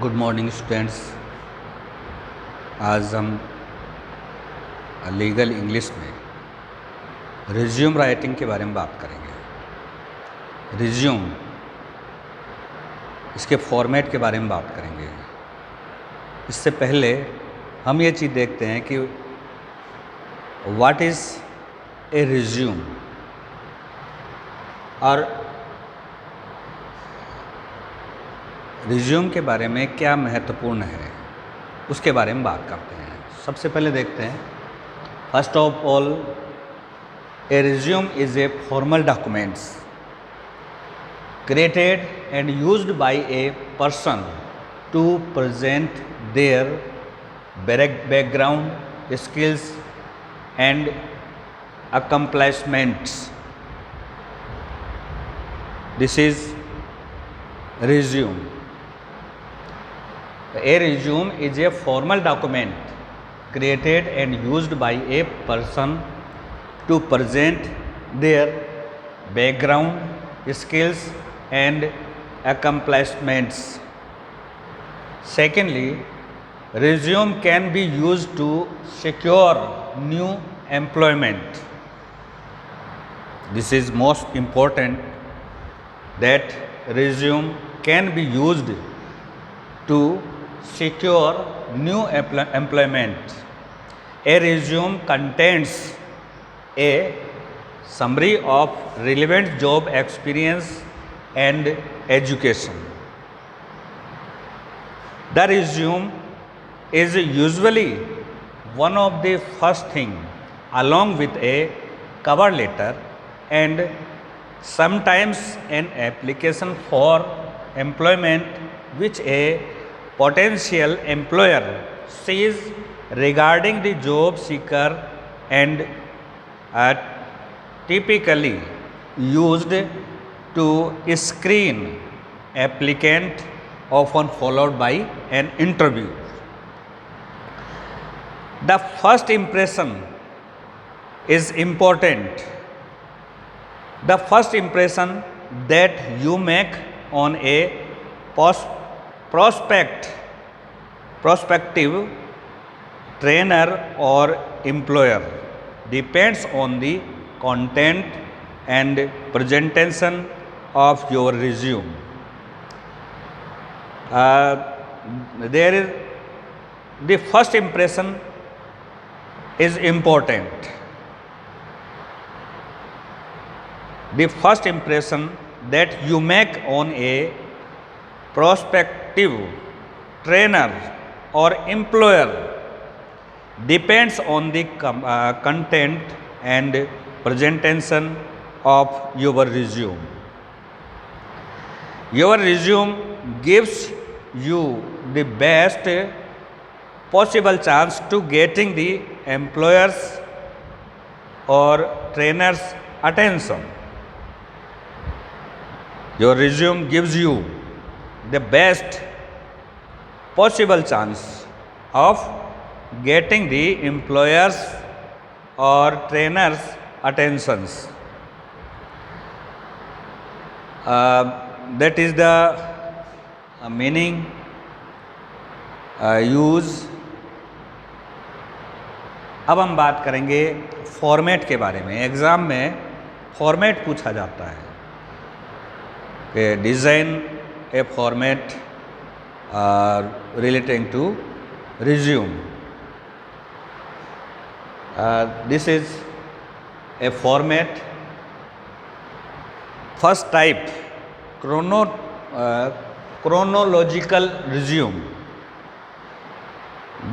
Good morning students. आज हम legal English में रिज्यूम राइटिंग के बारे में बात करेंगे। रिज्यूम, इसके फॉर्मेट के बारे में बात करेंगे। इससे पहले हम ये चीज़ देखते हैं कि व्हाट इज़ ए रिज्यूम और रिज्यूम के बारे में क्या महत्वपूर्ण है, उसके बारे में बात करते हैं। सबसे पहले देखते हैं, first of all, A resume is a formal documents created and used by a person to present their background, skills and accomplishments. This is resume. A resume is a formal document created and used by a person to present their background, skills and accomplishments. Secondly, resume can be used to secure new employment. This is most important, that resume can be used to secure new employment. A resume contains a summary of relevant job experience and education. The resume is usually one of the first thing along with a cover letter and sometimes an application for employment which a potential employer sees regarding the job seeker and are typically used to screen applicant, often followed by an interview. The first impression is important. The first impression that you make on a prospective trainer or employer depends on the content and presentation of your resume. There is the first impression is important. The first impression that you make on a prospective trainer or employer depends on the content and presentation of your resume. Your resume gives you the best possible chance to getting the employer's or trainer's attention. Your resume gives you the best possible chance of getting the employer's or trainer's attentions. That is the meaning, use. अब हम बात करेंगे format के बारे में। Exam में format पूछा जाता है कि design A format relating to resume. This is a format. First type, chronological resume.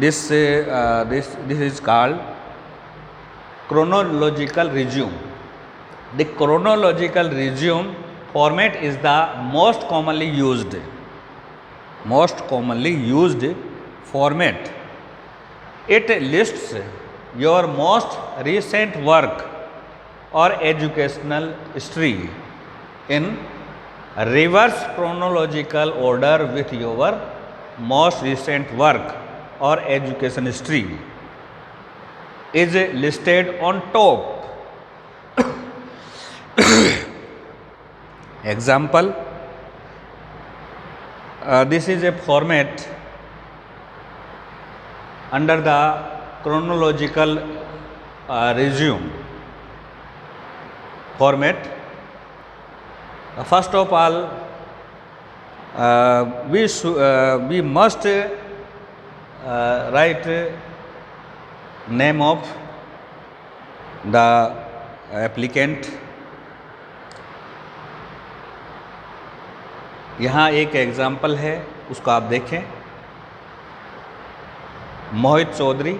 This is called chronological resume. The chronological resume format is the most commonly used format. It lists your most recent work or educational history in reverse chronological order with your most recent work or education history is listed on top. Example, This is a format under the chronological resume format. First of all, we must write name of the applicant. यहाँ एक example है, उसको आप देखें। Mohit Chaudhary,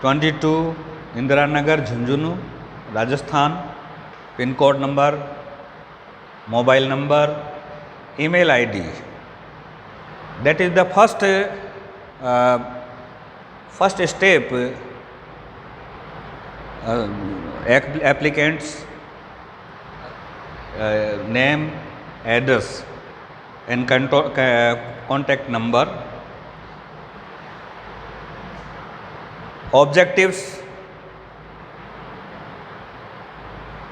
22 Indira Nagar, Jhunjhunu, Rajasthan. Pin code number, mobile number, email ID. That is the first step applicants name, address and contact number. Objectives: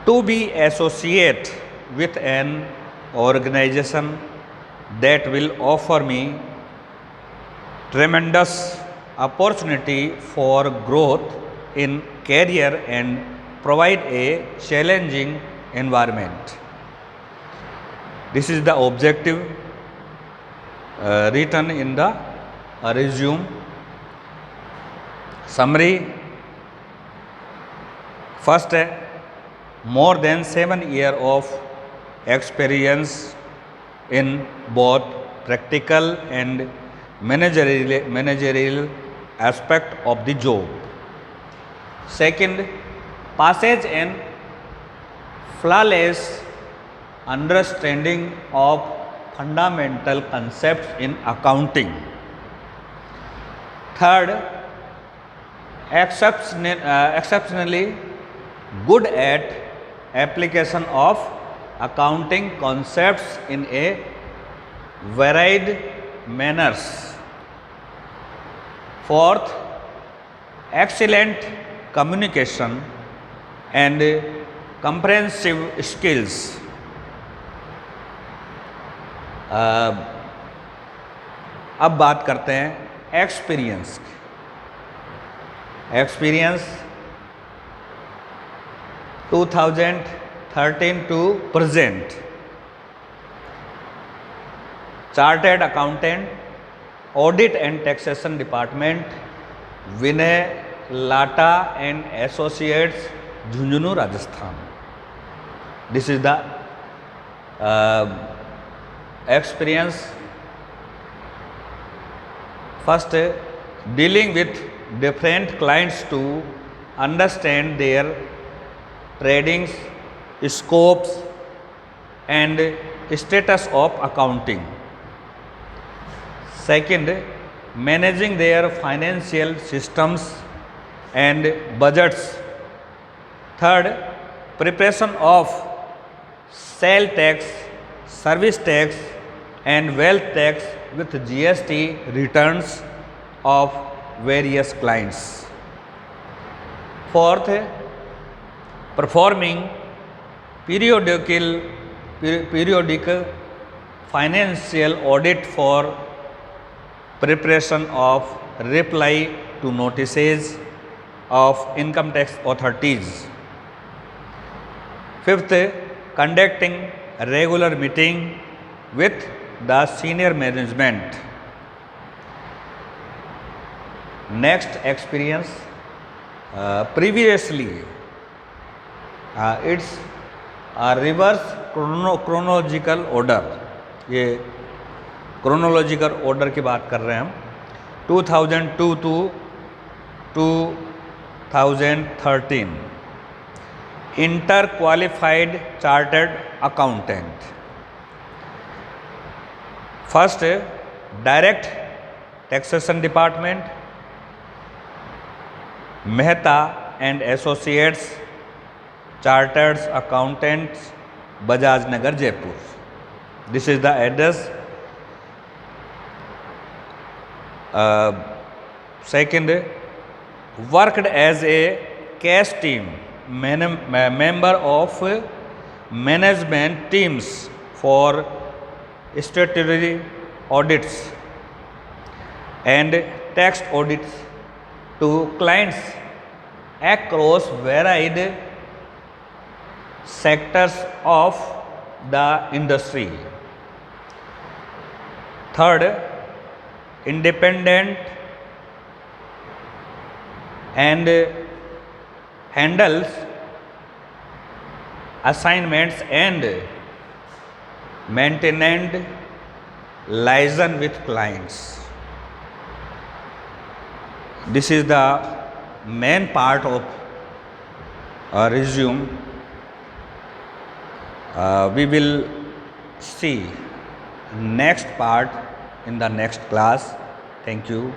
to be associate with an organization that will offer me tremendous opportunity for growth in career and provide a challenging environment. This is the objective written in the resume. Summary: first, more than 7 years of experience in both practical and managerial aspect of the job. Second, passage and flawless understanding of fundamental concepts in accounting. Third, exceptionally good at application of accounting concepts in a varied manners. Fourth, excellent communication and comprehensive skills. अब बात करते हैं experience. Experience 2013 to present, chartered accountant, audit and taxation department, Vinay Lata and associates, Jhunjhunu, Rajasthan. This is the experience. First, dealing with different clients to understand their trading scopes and status of accounting. Second, managing their financial systems and budgets. Third, preparation of sale tax, service tax and wealth tax with GST returns of various clients. Fourth, performing periodic financial audit for preparation of reply to notices of income tax authorities. Fifth, conducting regular meeting with the senior management. Next experience, previously it's a reverse chronological order. ये chronological order की बात कर रहे हैं हम। 2002 to 2013 inter qualified chartered accountant. First, direct taxation department, Mehta and associates, chartered accountants, Bajaj Nagar, Jaipur. This is the address. Second, worked as a cash team member of management teams for statutory audits and tax audits to clients across varied sectors of the industry. Third, independent and handles assignments and maintenance liaison with clients. This is the main part of a resume. We will see next part in the next class. Thank you.